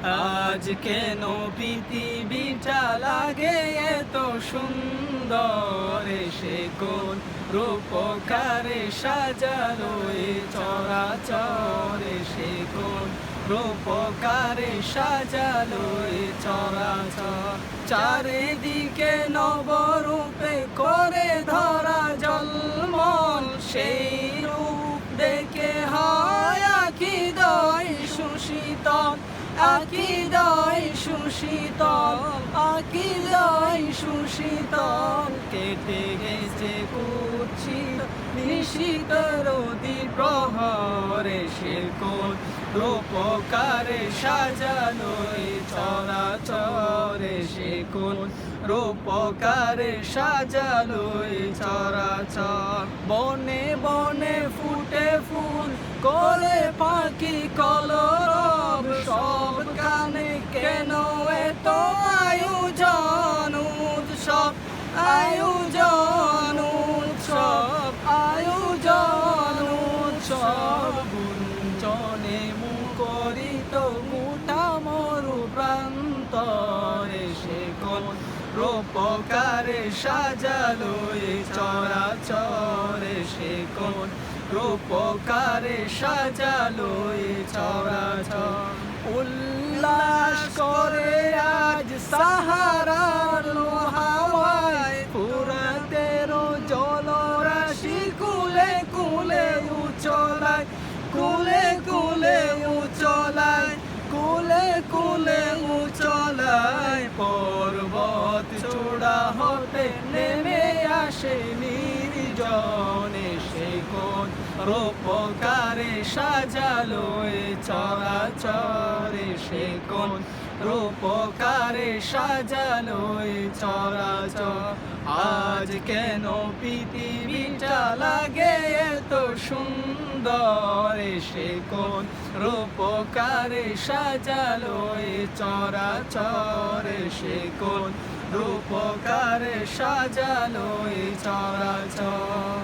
আজ কেন পৃথিবীটা লাগে এত সুন্দর, সে কোন রূপকারে সাজালো এ চরাচরে, সে কোন রূপকারে সাজালো এ চরাচর। চারিদিকে নবরূপে করে ধরা জলমল, সেই রূপ দেখে হয় আকিদয় সুশীতল, আকিদয় সুশীতল, আকিদয় সুশীতল। কেটে গেছে কুৎসিত নিশীত রোদি প্রহরে, সে কোন রূপকারে সাজালো এ চরাচরে, সে কোন রূপকারে সাজালো এ চরাচর। বনে বনে ফুটে ফুল করে পাখি কলরব, সব গানে কেন এত আয়োজন উৎসব, আয়োজন উৎসব, আয়োজন উৎসব। গুঞ্জনে মুখরিত মুঠা মরু প্রান্তরে, সে কোন রূপকারে সাজালো এ চরাচরে, সে কোন রূপকারে সাজালো এ চরাচর। উল্লাস করে আজ সাহারার হাওয়ায়, ফুরাতেরও জলরাশি কুলে কুলে উচলায়, কুলে কুলে উচলায়, কুলে কুলে উচলায়। পর্বত চূড়া হতে নেমে আসে নির্জনে, সে কোন রূপকারে সাজালো এ চরাচরে, সে কোন রূপকারে সাজালো এ চরাচর। আজ কেন পৃথিবীটা লাগে এত সুন্দর, সে কোন রূপকারে সাজালো এ চরাচরে, সে কোন রূপকারে সাজালো এ চরাচর।